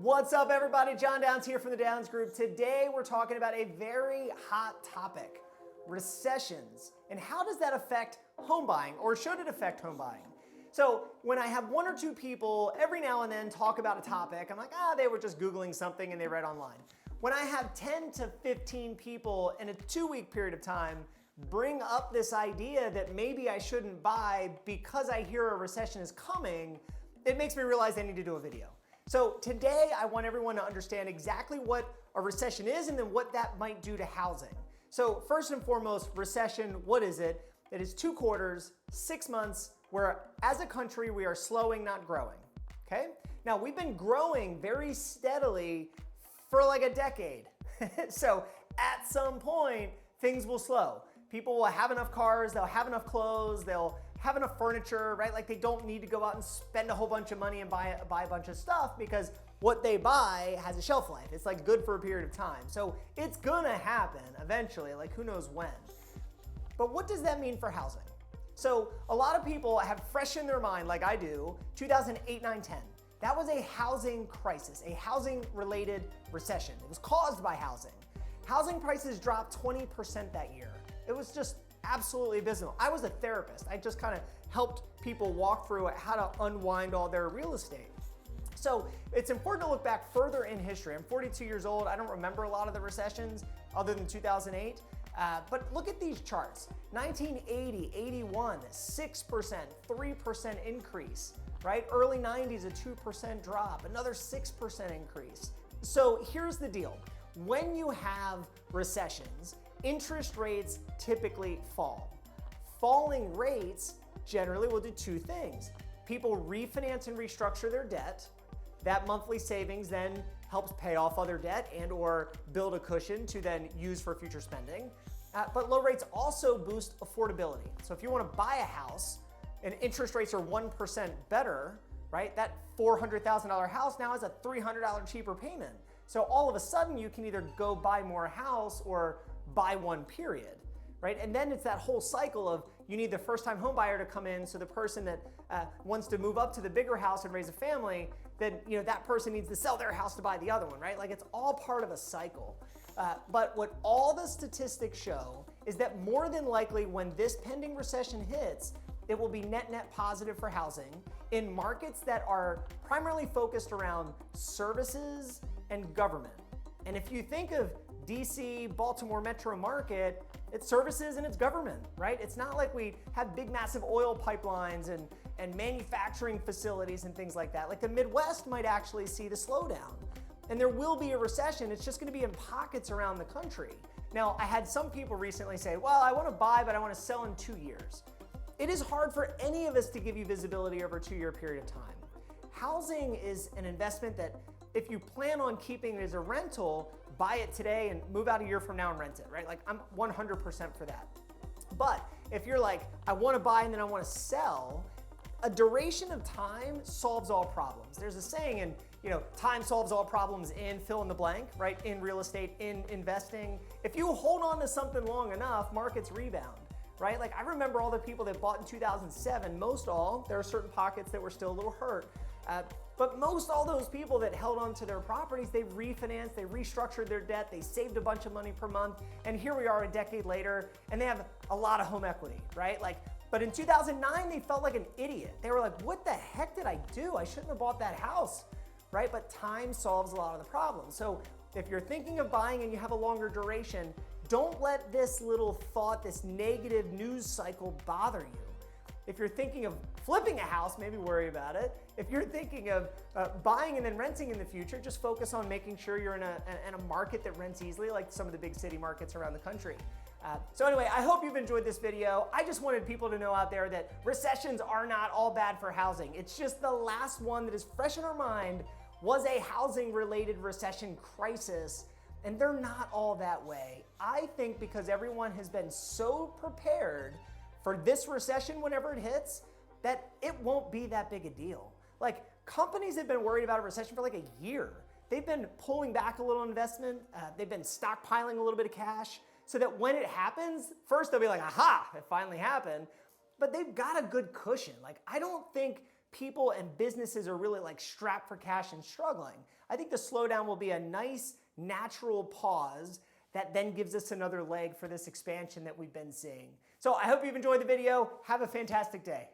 What's up, everybody? John Downs here from the Downs Group. Today we're talking about a very hot topic, recessions. And how does that affect home buying, or should it affect home buying? So when I have one or two people every now and then talk about a topic, I'm like, they were just Googling something and they read online. When I have 10 to 15 people in a 2-week period of time bring up this idea that maybe I shouldn't buy because I hear a recession is coming, it makes me realize I need to do a video. So today I want everyone to understand exactly what a recession is and then what that might do to housing. So first and foremost, recession, what is it? It is 2 quarters, 6 months, where as a country we are slowing, not growing, okay? Now we've been growing very steadily for like a decade. So at some point, things will slow. People will have enough cars, they'll have enough clothes, they'll have enough furniture, right? Like they don't need to go out and spend a whole bunch of money and buy a bunch of stuff because what they buy has a shelf life. It's like good for a period of time. So it's gonna happen eventually, like who knows when. But what does that mean for housing? So a lot of people have fresh in their mind, like I do, 2008, 9, 10. That was a housing crisis, a housing related recession. It was caused by housing. Housing prices dropped 20% that year. It was just absolutely abysmal. I was a therapist. I just kind of helped people walk through how to unwind all their real estate. So it's important to look back further in history. I'm 42 years old. I don't remember a lot of the recessions other than 2008. But look at these charts. 1980, 81, 6%, 3% increase, right? Early 90s, a 2% drop, another 6% increase. So here's the deal. When you have recessions, interest rates typically fall. Falling rates generally will do 2 things. People refinance and restructure their debt. That monthly savings then helps pay off other debt and or build a cushion to then use for future spending. But low rates also boost affordability. So if you want to buy a house and interest rates are 1% better, right? That $400,000 house now has a $300 cheaper payment. So all of a sudden you can either go buy more house or buy one, period, right? And then it's that whole cycle of you need the first-time home buyer to come in, so the person that wants to move up to the bigger house and raise a family, then that person needs to sell their house to buy the other one, right? Like it's all part of a cycle. But what all the statistics show is that more than likely when this pending recession hits, it will be net positive for housing in markets that are primarily focused around services and government. And if you think of DC, Baltimore metro market, it's services and it's government, right? It's not like we have big massive oil pipelines and manufacturing facilities and things like that. Like the Midwest might actually see the slowdown. And there will be a recession, it's just gonna be in pockets around the country. Now, I had some people recently say, well, I wanna buy, but I wanna sell in 2 years. It is hard for any of us to give you visibility over a 2-year period of time. Housing is an investment that if you plan on keeping it as a rental, buy it today and move out a year from now and rent it, right? Like I'm 100% for that. But if you're like, I wanna buy and then I wanna sell, a duration of time solves all problems. There's a saying in, time solves all problems in fill in the blank, right? In real estate, in investing. If you hold on to something long enough, markets rebound, right? Like I remember all the people that bought in 2007, there are certain pockets that were still a little hurt. But most all those people that held on to their properties, they refinanced, they restructured their debt, they saved a bunch of money per month, and here we are a decade later, and they have a lot of home equity, right? But in 2009, they felt like an idiot. They were like, what the heck did I do? I shouldn't have bought that house, right? But time solves a lot of the problems. So if you're thinking of buying and you have a longer duration, don't let this little thought, this negative news cycle bother you. If you're thinking of flipping a house, maybe worry about it. If you're thinking of buying and then renting in the future, just focus on making sure you're in a market that rents easily, like some of the big city markets around the country. So anyway, I hope you've enjoyed this video. I just wanted people to know out there that recessions are not all bad for housing. It's just the last one that is fresh in our mind was a housing-related recession crisis, and they're not all that way. I think because everyone has been so prepared for this recession whenever it hits, that it won't be that big a deal. Like companies have been worried about a recession for like a year. They've been pulling back a little investment. They've been stockpiling a little bit of cash so that when it happens, first they'll be like, aha, it finally happened. But they've got a good cushion. Like I don't think people and businesses are really like strapped for cash and struggling. I think the slowdown will be a nice natural pause that then gives us another leg for this expansion that we've been seeing. So I hope you've enjoyed the video. Have a fantastic day.